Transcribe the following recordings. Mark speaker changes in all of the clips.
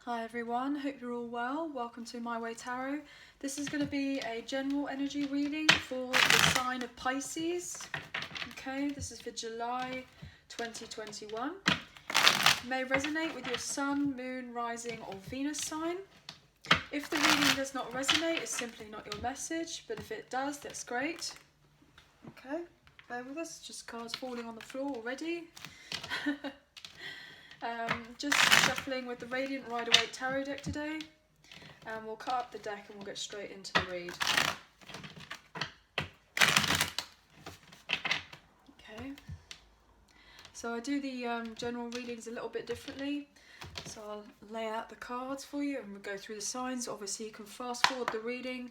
Speaker 1: Hi everyone, hope you're all well. Welcome to My Way Tarot. This is going to be a general energy reading for the sign of Pisces. Okay, this is for July 2021. It may resonate with your sun, moon, rising or Venus sign. If the reading does not resonate, it's simply not your message, but if it does, that's great. Okay, bear with us, just cards falling on the floor already. Just shuffling with the Radiant Rider-Waite tarot deck today, and we'll cut up the deck and we'll get straight into the read. Okay, so I do the general readings a little bit differently, so I'll lay out the cards for you and we'll go through the signs. Obviously you can fast forward the reading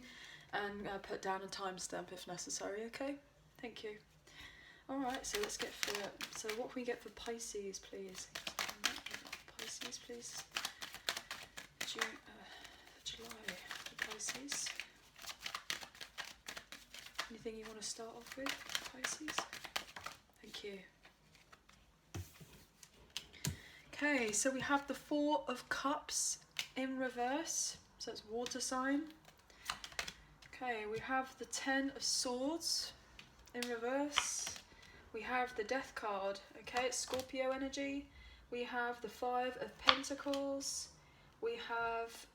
Speaker 1: and put down a timestamp if necessary, okay? Thank you. Alright, so let's get through it. So what can we get for Pisces, please? Pisces, please. July for Pisces. Anything you want to start off with, Pisces? Thank you. Okay, so we have the Four of Cups in reverse. So it's water sign. Okay, we have the Ten of Swords in reverse. We have the Death card. Okay, it's Scorpio energy. We have the Five of Pentacles. We have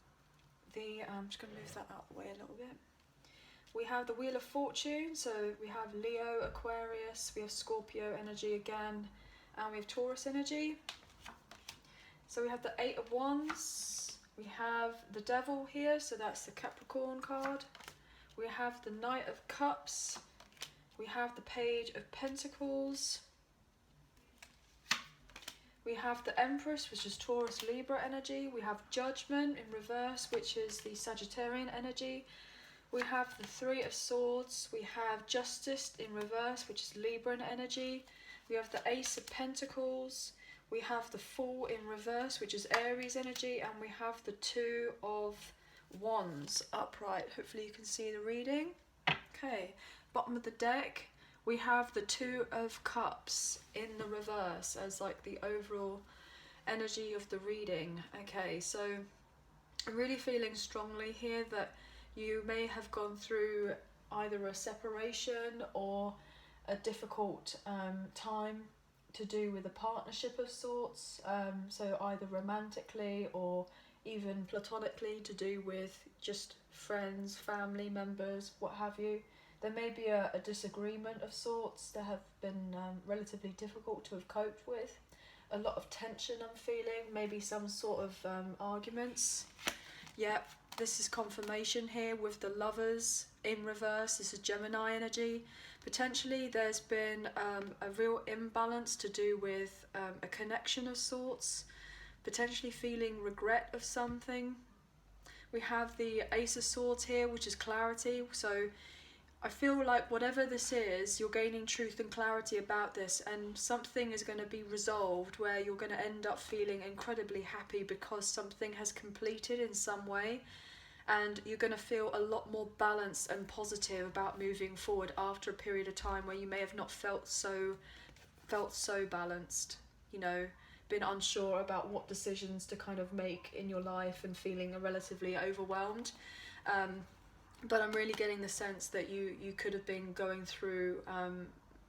Speaker 1: the, I'm just going to move that out of the way a little bit. We have the Wheel of Fortune, so we have Leo, Aquarius, we have Scorpio energy again, and we have Taurus energy. So we have the Eight of Wands. We have the Devil here, so that's the Capricorn card. We have the Knight of Cups. We have the Page of Pentacles. We have the Empress, which is Taurus Libra energy. We have Judgment in reverse, which is the Sagittarian energy. We have the Three of Swords. We have Justice in reverse, which is Libran energy. We have the Ace of Pentacles. We have the Fool in reverse, which is Aries energy. And we have the Two of Wands upright. Hopefully you can see the reading. Okay, bottom of the deck. We have the Two of Cups in the reverse as like the overall energy of the reading. Okay, so I'm really feeling strongly here that you may have gone through either a separation or a difficult time to do with a partnership of sorts. So either romantically or even platonically, to do with just friends, family members, what have you. There may be a disagreement of sorts that have been relatively difficult to have coped with. A lot of tension I'm feeling, maybe some sort of arguments. Yep, this is confirmation here with the Lovers in reverse. This is Gemini energy. Potentially there's been a real imbalance to do with a connection of sorts. Potentially feeling regret of something. We have the Ace of Swords here, which is clarity. So I feel like whatever this is, you're gaining truth and clarity about this, and something is going to be resolved where you're going to end up feeling incredibly happy because something has completed in some way, and you're going to feel a lot more balanced and positive about moving forward after a period of time where you may have not felt so balanced, you know, been unsure about what decisions to kind of make in your life and feeling relatively overwhelmed. But I'm really getting the sense that you could have been going through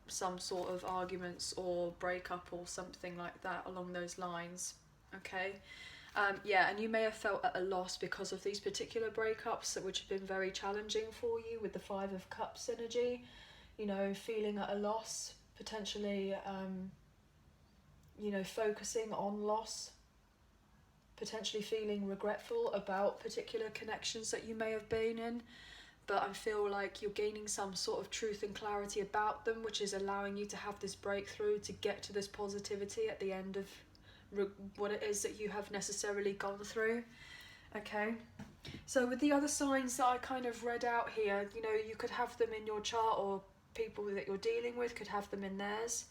Speaker 1: some sort of arguments or breakup or something like that along those lines. Okay, yeah, and you may have felt at a loss because of these particular breakups, which have been very challenging for you with the Five of Cups energy. You know, feeling at a loss, potentially, you know, focusing on loss. Potentially feeling regretful about particular connections that you may have been in, but I feel like you're gaining some sort of truth and clarity about them, which is allowing you to have this breakthrough to get to this positivity at the end of what it is that you have necessarily gone through. Okay, so with the other signs that I kind of read out here, you know, you could have them in your chart, or people that you're dealing with could have them in theirs.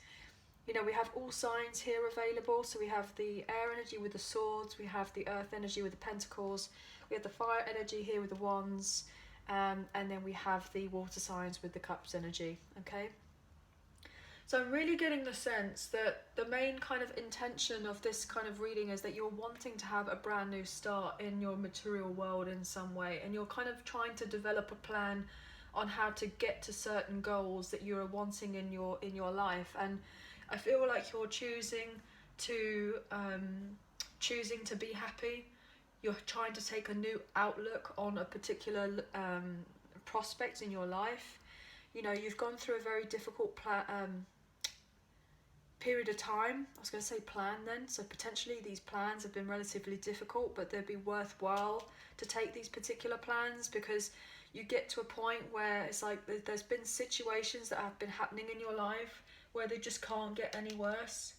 Speaker 1: You know, we have all signs here available. So we have the air energy with the swords, we have the earth energy with the pentacles, we have the fire energy here with the wands, and then we have the water signs with the cups energy. Okay, So I'm really getting the sense that the main kind of intention of this kind of reading is that you're wanting to have a brand new start in your material world in some way, and you're kind of trying to develop a plan on how to get to certain goals that you're wanting in your life. And I feel like you're choosing to be happy. You're trying to take a new outlook on a particular prospect in your life. You know, you've gone through a very difficult period of time. I was going to say plan then, so potentially these plans have been relatively difficult, but they'd be worthwhile to take these particular plans, because you get to a point where it's like there's been situations that have been happening in your life where they just can't get any worse.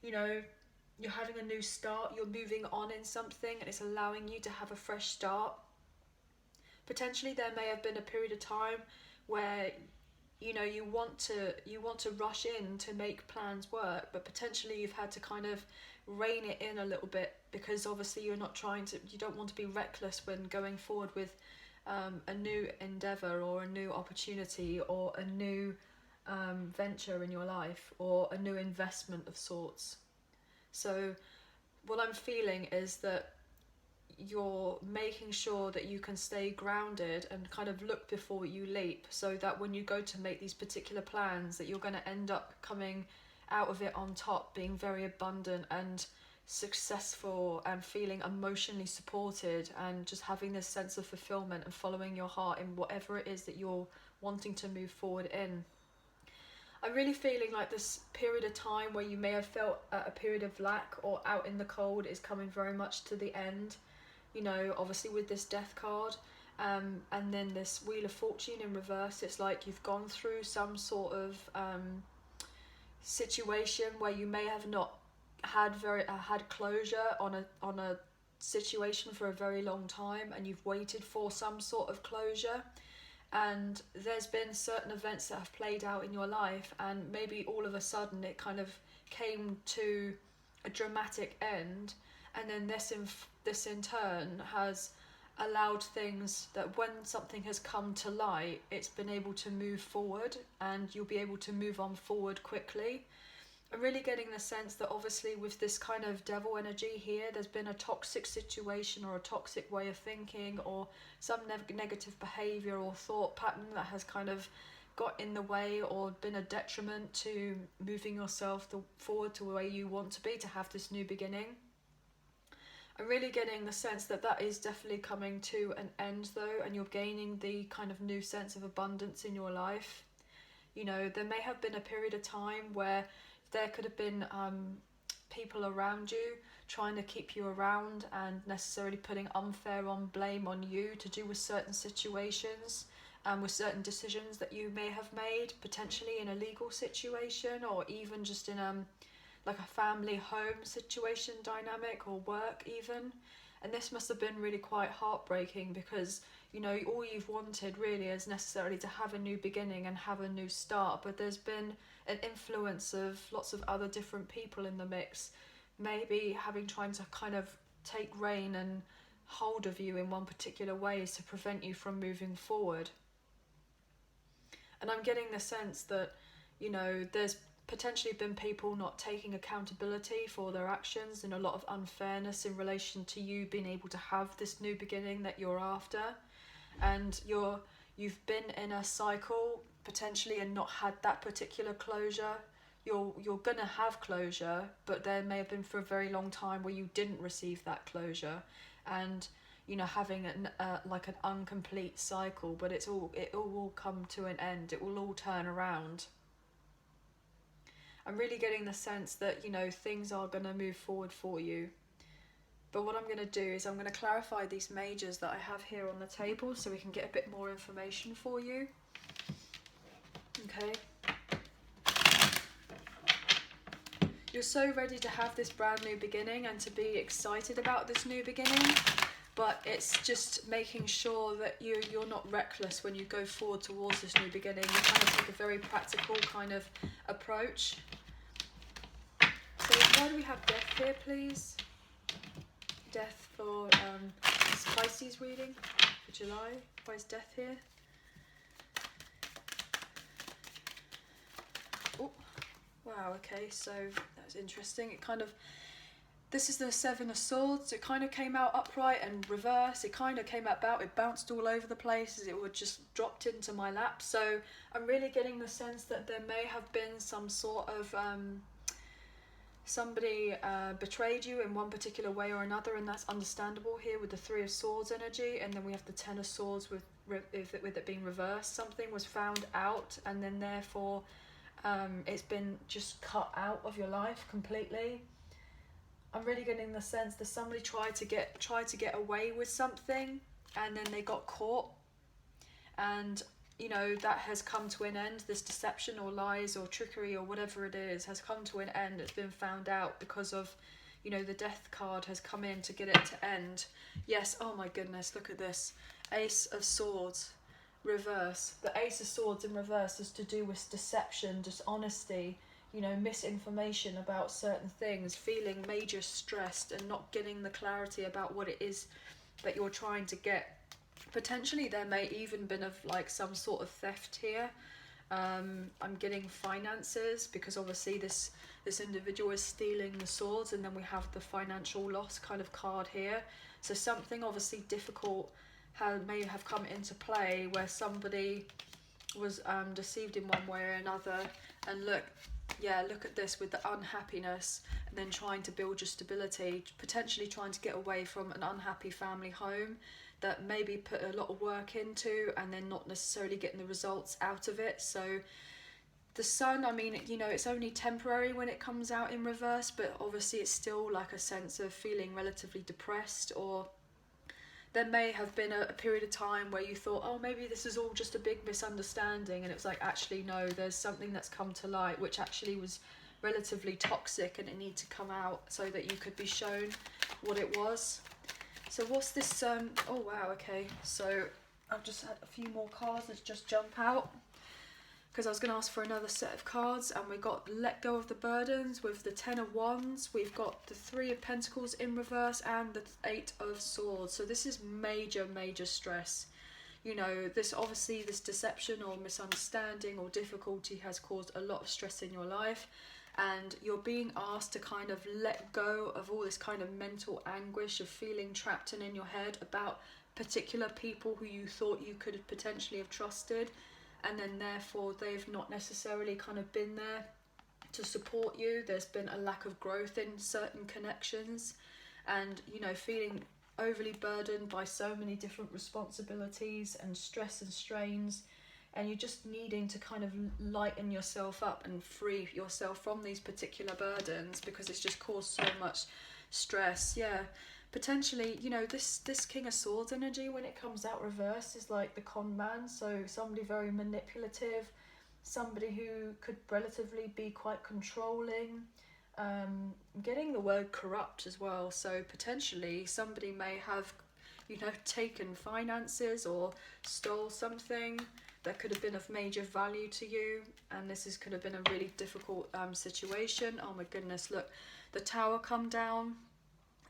Speaker 1: You know, you're having a new start, you're moving on in something, and it's allowing you to have a fresh start. Potentially there may have been a period of time where, you know, you want to rush in to make plans work, but potentially you've had to kind of rein it in a little bit, because obviously you don't want to be reckless when going forward with a new endeavor or a new opportunity or a new venture in your life or a new investment of sorts. So what I'm feeling is that you're making sure that you can stay grounded and kind of look before you leap, so that when you go to make these particular plans, that you're going to end up coming out of it on top, being very abundant and successful and feeling emotionally supported and just having this sense of fulfillment and following your heart in whatever it is that you're wanting to move forward in. I'm really feeling like this period of time where you may have felt a period of lack or out in the cold is coming very much to the end. You know, obviously with this death card, and then this Wheel of Fortune in reverse, it's like you've gone through some sort of situation where you may have not had closure on a situation for a very long time, and you've waited for some sort of closure, and there's been certain events that have played out in your life, and maybe all of a sudden it kind of came to a dramatic end, and then this in turn has allowed things that when something has come to light, it's been able to move forward, and you'll be able to move on forward quickly. I'm really getting the sense that obviously with this kind of devil energy here, there's been a toxic situation or a toxic way of thinking or some negative behaviour or thought pattern that has kind of got in the way or been a detriment to moving yourself forward to where you want to be, to have this new beginning. I'm really getting the sense that that is definitely coming to an end though, and you're gaining the kind of new sense of abundance in your life. You know, there may have been a period of time where there could have been people around you trying to keep you around and necessarily putting unfair blame on you to do with certain situations and with certain decisions that you may have made, potentially in a legal situation or even just in like a family home situation dynamic or work even. And this must have been really quite heartbreaking, because you know all you've wanted really is necessarily to have a new beginning and have a new start, but there's been an influence of lots of other different people in the mix, maybe trying to kind of take reign and hold of you in one particular way to prevent you from moving forward. And I'm getting the sense that, you know, there's potentially been people not taking accountability for their actions and a lot of unfairness in relation to you being able to have this new beginning that you're after, and you've been in a cycle potentially and not had that particular closure. You're gonna have closure, but there may have been for a very long time where you didn't receive that closure, and you know, having like an incomplete cycle, but it all will come to an end. It will all turn around. I'm really getting the sense that, you know, things are going to move forward for you. But what I'm going to do is I'm going to clarify these majors that I have here on the table so we can get a bit more information for you. Okay. You're so ready to have this brand new beginning and to be excited about this new beginning, but it's just making sure that you're not reckless when you go forward towards this new beginning. You kind of take a very practical kind of approach. So why do we have death here, please? Death for this Pisces reading for July. Why is death here? wow, okay, so that's interesting. It kind of, this is the Seven of Swords. It kind of came out upright and reverse. It kind of came about, it bounced all over the place as it would just dropped into my lap. So I'm really getting the sense that there may have been some sort of somebody betrayed you in one particular way or another, and that's understandable here with the Three of Swords energy. And then we have the Ten of Swords with it being reversed. Something was found out, and then therefore it's been just cut out of your life completely. I'm really getting the sense that somebody tried to get away with something, and then they got caught, and you know that has come to an end. This deception or lies or trickery or whatever it is has come to an end. It's been found out because of, you know, the Death card has come in to get it to end. Yes, oh my goodness, look at this. Ace of Swords reverse. The Ace of Swords in reverse is to do with deception, dishonesty, you know, misinformation about certain things, feeling major stressed and not getting the clarity about what it is that you're trying to get. Potentially there may even been of like some sort of theft here. I'm getting finances, because obviously this individual is stealing the swords, and then we have the financial loss kind of card here. So something obviously difficult may have come into play where somebody was deceived in one way or another. And look, yeah, look at this with the unhappiness, and then trying to build your stability, potentially trying to get away from an unhappy family home that maybe put a lot of work into and then not necessarily getting the results out of it. So the Sun, I mean, you know, it's only temporary when it comes out in reverse, but obviously it's still like a sense of feeling relatively depressed, or there may have been a period of time where you thought, oh, maybe this is all just a big misunderstanding, and it's like, actually no, there's something that's come to light which actually was relatively toxic, and it needed to come out so that you could be shown what it was. So what's this? Oh wow, okay, so I've just had a few more cards that just jump out, because I was going to ask for another set of cards, and we got let go of the burdens with the Ten of Wands. We've got the Three of Pentacles in reverse and the Eight of Swords. So this is major stress. You know, this obviously, this deception or misunderstanding or difficulty has caused a lot of stress in your life, and you're being asked to kind of let go of all this kind of mental anguish of feeling trapped in your head about particular people who you thought you could potentially have trusted, and then therefore they've not necessarily kind of been there to support you. There's been a lack of growth in certain connections, and you know, feeling overly burdened by so many different responsibilities and stress and strains, and you're just needing to kind of lighten yourself up and free yourself from these particular burdens, because it's just caused so much stress. Yeah, potentially, you know, this King of Swords energy, when it comes out reverse, is like the con man. So somebody very manipulative, somebody who could relatively be quite controlling. I'm getting the word corrupt as well. So potentially somebody may have, you know, taken finances or stole something that could have been of major value to you, and this could have been a really difficult situation. Oh my goodness, look, the Tower come down.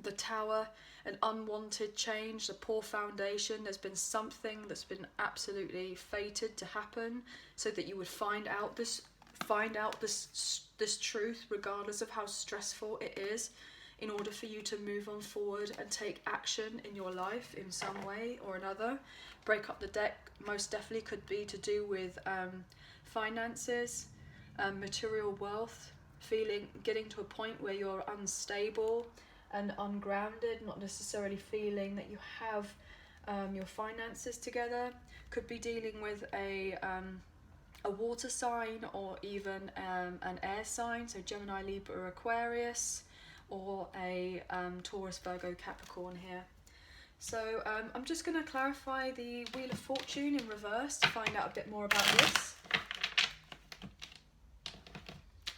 Speaker 1: The Tower, an unwanted change, a poor foundation. There's been something that's been absolutely fated to happen, so that you would find out this truth, regardless of how stressful it is, in order for you to move on forward and take action in your life in some way or another. Break up the deck most definitely could be to do with finances, material wealth, getting to a point where you're unstable and ungrounded, not necessarily feeling that you have your finances together. Could be dealing with a water sign, or even an air sign, so Gemini, Libra, Aquarius, or a Taurus, Virgo, Capricorn here. So I'm just going to clarify the Wheel of Fortune in reverse to find out a bit more about this.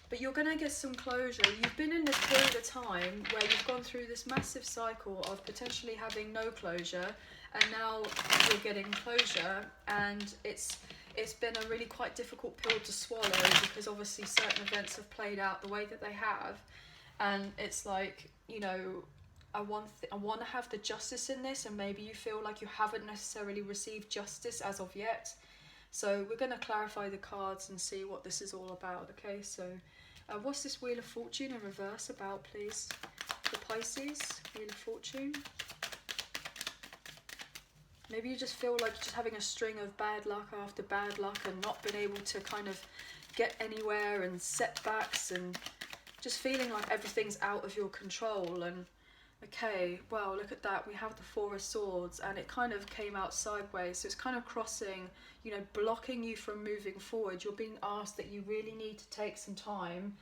Speaker 1: But you're going to get some closure. You've been in this period of time where you've gone through this massive cycle of potentially having no closure, and now you're getting closure, and it's been a really quite difficult pill to swallow, because obviously certain events have played out the way that they have, and it's like, you know, I want to have the justice in this, and maybe you feel like you haven't necessarily received justice as of yet. So we're going to clarify the cards and see what this is all about. Okay, so What's this Wheel of Fortune in reverse about, please? For Pisces, Wheel of Fortune. Maybe you just feel like you're just having a string of bad luck after bad luck and not been able to kind of get anywhere, and setbacks, and just feeling like everything's out of your control. And okay, well, look at that. We have the Four of Swords, and it kind of came out sideways. So it's kind of crossing, you know, blocking you from moving forward. You're being asked that you really need to take some time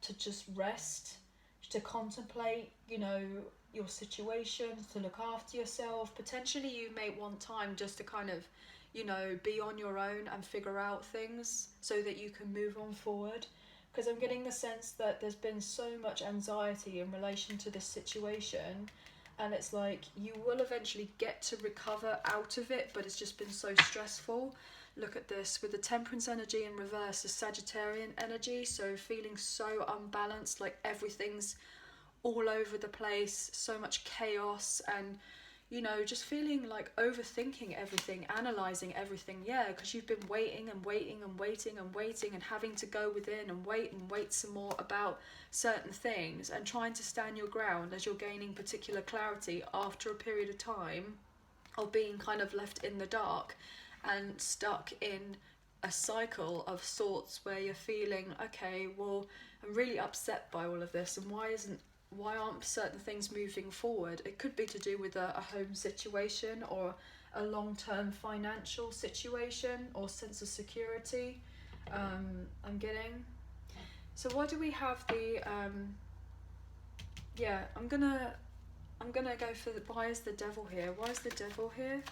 Speaker 1: to just rest, to contemplate, you know, your situation, to look after yourself. Potentially you may want time just to kind of, you know, be on your own and figure out things so that you can move on forward. Because I'm getting the sense that there's been so much anxiety in relation to this situation, and it's like you will eventually get to recover out of it, but it's just been so stressful. Look at this, with the Temperance energy in reverse, the Sagittarian energy, so feeling so unbalanced, like everything's all over the place, so much chaos, and you know, just feeling like overthinking everything, analysing everything, yeah, because you've been waiting and waiting and waiting and waiting and having to go within and wait some more about certain things, and trying to stand your ground as you're gaining particular clarity after a period of time of being kind of left in the dark and stuck in a cycle of sorts where you're feeling, okay, well, I'm really upset by all of this, and why aren't certain things moving forward? It could be to do with a home situation, or a long-term financial situation, or sense of security. I'm getting. So why do we have the yeah, I'm gonna go for the, why is the Devil here? Why is the Devil here?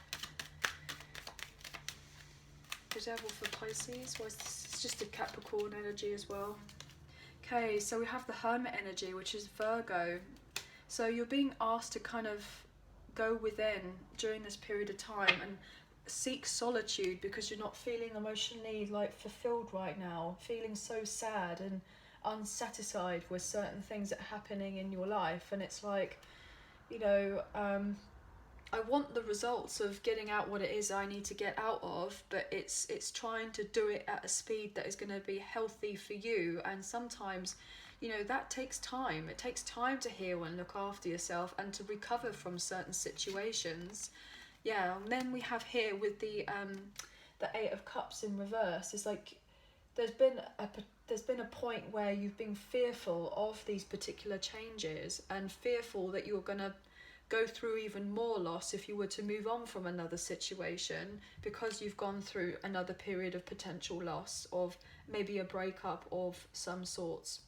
Speaker 1: The Devil for Pisces. Why is this? It's just a Capricorn energy as well. Okay, so we have the Hermit energy, which is Virgo. So you're being asked to kind of go within during this period of time and seek solitude, because you're not feeling emotionally like fulfilled right now, feeling so sad and unsatisfied with certain things that are happening in your life. And it's like, you know, I want the results of getting out what it is I need to get out of, but it's trying to do it at a speed that is going to be healthy for you. And sometimes, you know, that takes time. It takes time to heal and look after yourself and to recover from certain situations. Yeah, and then we have here with the Eight of Cups in reverse. It's like there's been a point where you've been fearful of these particular changes, and fearful that you're going to go through even more loss if you were to move on from another situation, because you've gone through another period of potential loss, of maybe a breakup of some sorts,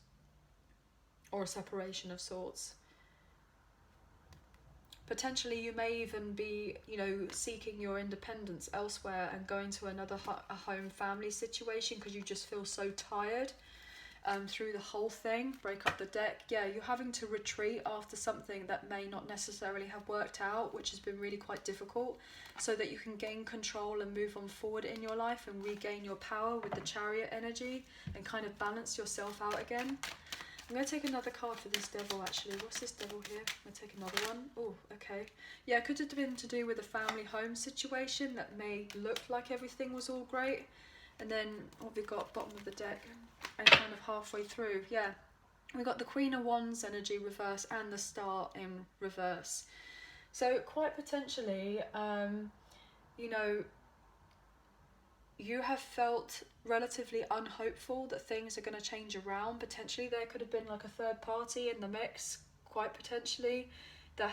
Speaker 1: or a separation of sorts. Potentially you may even be, you know, seeking your independence elsewhere and going to another a home family situation because you just feel so tired through the whole thing. Break up the deck. Yeah, you're having to retreat after something that may not necessarily have worked out, which has been really quite difficult, so that you can gain control and move on forward in your life and regain your power with the Chariot energy and kind of balance yourself out again. I'm going to take another card for this Devil, actually. What's this Devil here? I'm going to take another one. Oh, okay. Yeah, it could have been to do with a family home situation that may look like everything was all great. And then what have we got? Bottom of the deck. And kind of halfway through. Yeah. We got the Queen of Wands energy reverse and the Star in reverse. So quite potentially, you know, you have felt relatively unhopeful that things are going to change around. Potentially there could have been like a third party in the mix, quite potentially, that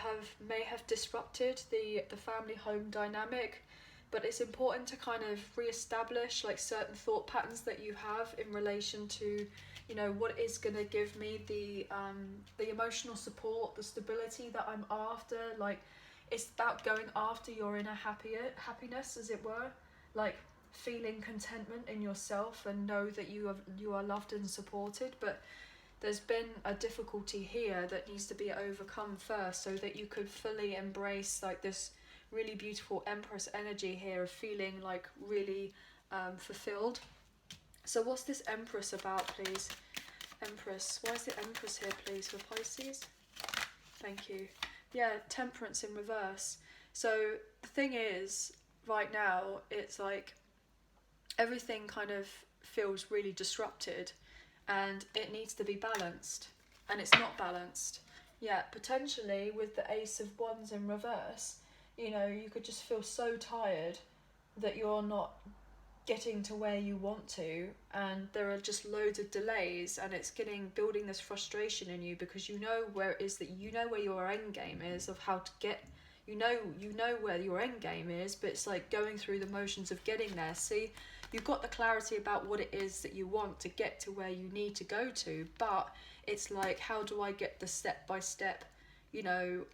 Speaker 1: may have disrupted the family home dynamic. But it's important to kind of re-establish like certain thought patterns that you have in relation to, you know, what is going to give me the emotional support, the stability that I'm after. Like, it's about going after your inner happiness, as it were, like feeling contentment in yourself and know that you are loved and supported. But there's been a difficulty here that needs to be overcome first, so that you could fully embrace like this really beautiful Empress energy here of feeling like really fulfilled. So what's this Empress about, please? Empress. Why is the Empress here, please, for Pisces? Thank you. Yeah, Temperance in reverse. So the thing is, right now, it's like everything kind of feels really disrupted, and it needs to be balanced, and it's not balanced. Yeah, potentially with the Ace of Wands in reverse, you know, you could just feel so tired that you're not getting to where you want to, and there are just loads of delays, and it's building this frustration in you because you know where it is that you know where your end game is of how to get, you know where your end game is, but it's like going through the motions of getting there. See, you've got the clarity about what it is that you want to get to where you need to go to, but it's like, how do I get the step by step, you know,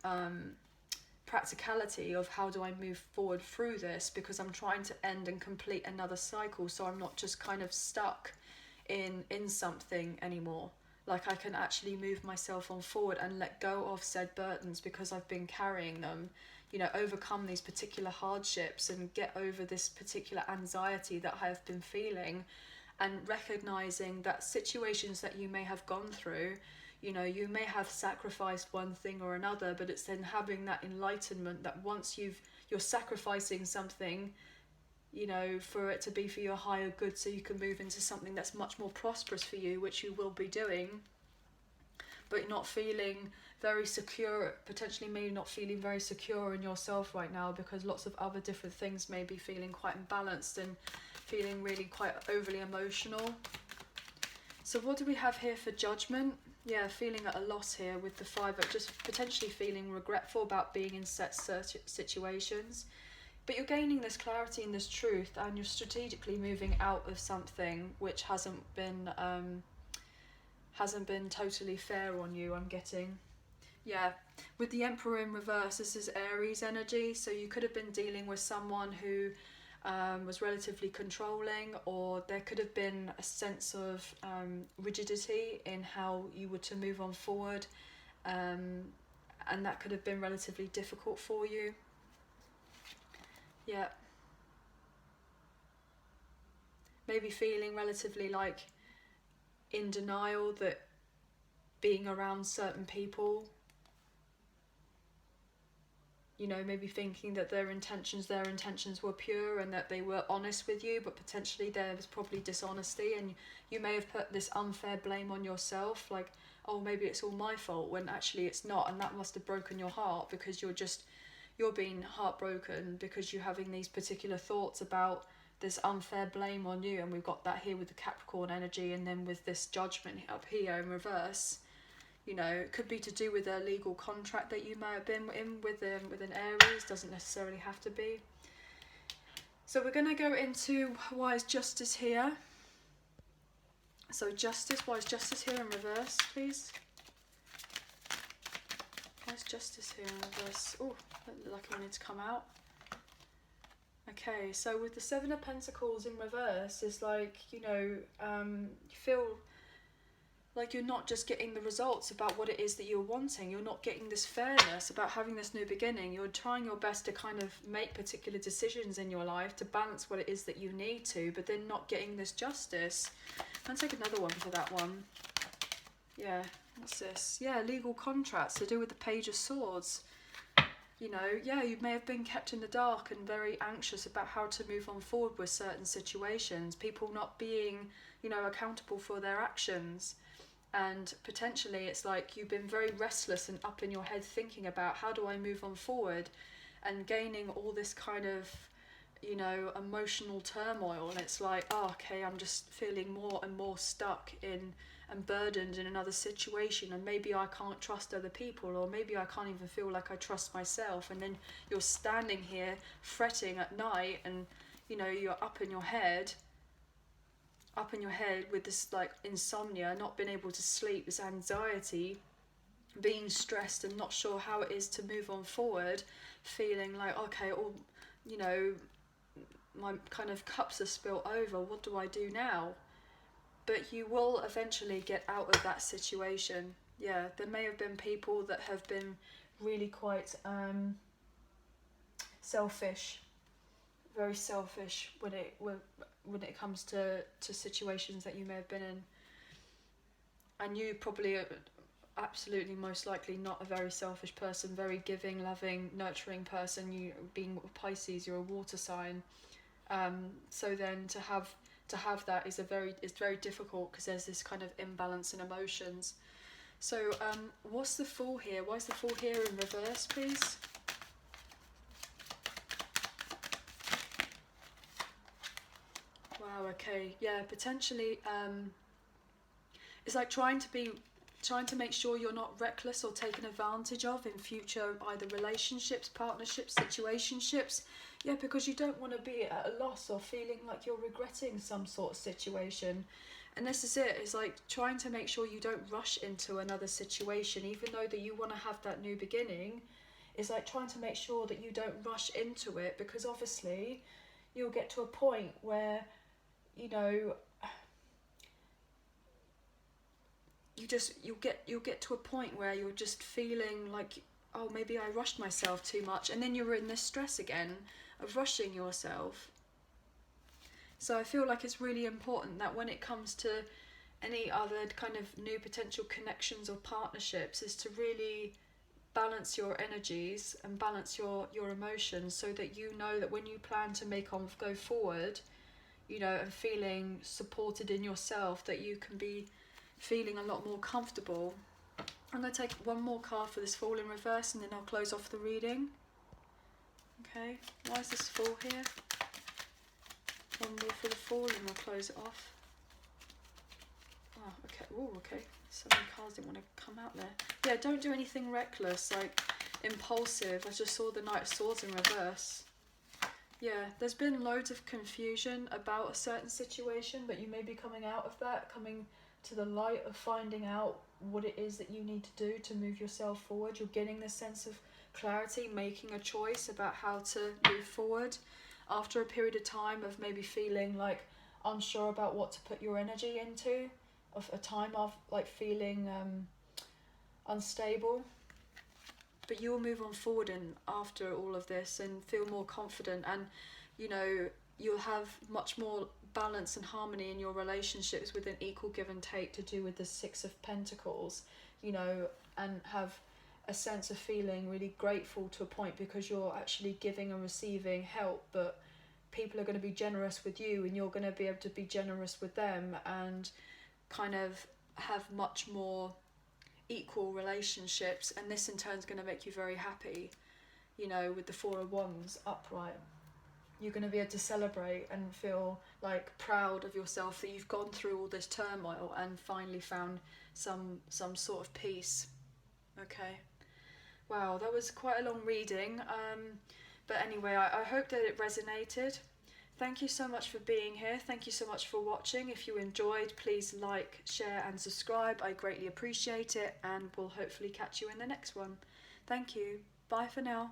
Speaker 1: practicality of how do I move forward through this, because I'm trying to end and complete another cycle, so I'm not just kind of stuck in something anymore. Like, I can actually move myself on forward and let go of said burdens because I've been carrying them, you know, overcome these particular hardships and get over this particular anxiety that I have been feeling, and recognizing that situations that you may have gone through, you know, you may have sacrificed one thing or another, but it's then having that enlightenment that once you're sacrificing something, you know, for it to be for your higher good, so you can move into something that's much more prosperous for you, which you will be doing, but you're not feeling very secure, potentially maybe not feeling very secure in yourself right now, because lots of other different things may be feeling quite imbalanced and feeling really quite overly emotional. So what do we have here for judgment? Yeah, feeling at a loss here with the 5, just potentially feeling regretful about being in set situations. But you're gaining this clarity and this truth, and you're strategically moving out of something which hasn't been totally fair on you, I'm getting. Yeah, with the Emperor in reverse, this is Aries energy, so you could have been dealing with someone who was relatively controlling, or there could have been a sense of rigidity in how you were to move on forward, and that could have been relatively difficult for you. Yeah. Maybe feeling relatively like in denial that being around certain people, you know, maybe thinking that their intentions were pure and that they were honest with you, but potentially there was probably dishonesty, and you may have put this unfair blame on yourself, like, oh, maybe it's all my fault, when actually it's not, and that must have broken your heart, because you're being heartbroken because you're having these particular thoughts about this unfair blame on you. And we've got that here with the Capricorn energy, and then with this judgment up here in reverse. You know, it could be to do with a legal contract that you might have been in with an Aries, doesn't necessarily have to be. So we're going to go into why is justice here. So justice, why is justice here in reverse, please? Why is justice here in reverse? Oh, that looked like it wanted to come out. Okay, so with the 7 of Pentacles in reverse, it's like, you know, you feel like you're not just getting the results about what it is that you're wanting. You're not getting this fairness about having this new beginning. You're trying your best to kind of make particular decisions in your life to balance what it is that you need to, but then not getting this justice. I'll take another one for that one. Yeah, what's this? Yeah, legal contracts to do with the Page of Swords. You know, yeah, you may have been kept in the dark and very anxious about how to move on forward with certain situations. People not being, you know, accountable for their actions. And potentially it's like you've been very restless and up in your head thinking about how do I move on forward, and gaining all this kind of, you know, emotional turmoil. And it's like, oh, okay, I'm just feeling more and more stuck in and burdened in another situation, and maybe I can't trust other people, or maybe I can't even feel like I trust myself. And then you're standing here fretting at night, and, you know, you're up in your head with this like insomnia, not being able to sleep, this anxiety, being stressed and not sure how it is to move on forward, feeling like, okay, all, you know, my kind of cups are spilt over, what do I do now? But you will eventually get out of that situation. Yeah, there may have been people that have been really quite selfish, very selfish when it comes to situations that you may have been in. And you probably are absolutely most likely not a very selfish person, very giving, loving, nurturing person. You being Pisces, you're a water sign. So then to have to have that is it's very difficult, because there's this kind of imbalance in emotions. So what's the Fool here? Why is the Fool here in reverse, please? Wow, okay, yeah, potentially it's like trying to make sure you're not reckless or taken advantage of in future either relationships, partnerships, situationships. Yeah, because you don't want to be at a loss or feeling like you're regretting some sort of situation. And this is it, it's like trying to make sure you don't rush into another situation, even though that you want to have that new beginning. It's like trying to make sure that you don't rush into it, because obviously you'll get to a point where, you know, you'll get to a point where you're just feeling like, oh, maybe I rushed myself too much, and then you're in this stress again of rushing yourself. So I feel like it's really important that when it comes to any other kind of new potential connections or partnerships, is to really balance your energies and balance your emotions, so that you know that when you plan to go forward, you know, and feeling supported in yourself, that you can be feeling a lot more comfortable. I'm going to take one more card for this Fool in reverse, and then I'll close off the reading. Okay, why is this Fool here? One more for the Fool and we'll close it off. Oh, okay. Oh, okay. So many cards didn't want to come out there. Yeah, don't do anything reckless, like impulsive. I just saw the Knight of Swords in reverse. Yeah, there's been loads of confusion about a certain situation, but you may be coming out of that, coming to the light of finding out what it is that you need to do to move yourself forward. You're getting this sense of clarity, making a choice about how to move forward after a period of time of maybe feeling like unsure about what to put your energy into, of a time of like feeling unstable. But you will move on forward and after all of this and feel more confident, and you know, you'll have much more balance and harmony in your relationships with an equal give and take, to do with the Six of Pentacles, you know, and have a sense of feeling really grateful to a point, because you're actually giving and receiving help, but people are going to be generous with you and you're going to be able to be generous with them, and kind of have much more equal relationships, and this in turn is going to make you very happy, you know, with the Four of Wands upright. You're going to be able to celebrate and feel like proud of yourself that you've gone through all this turmoil and finally found some sort of peace. Okay. Wow, that was quite a long reading. But anyway, I hope that it resonated. Thank you so much for being here. Thank you so much for watching. If you enjoyed, please like, share and subscribe. I greatly appreciate it, and we'll hopefully catch you in the next one. Thank you. Bye for now.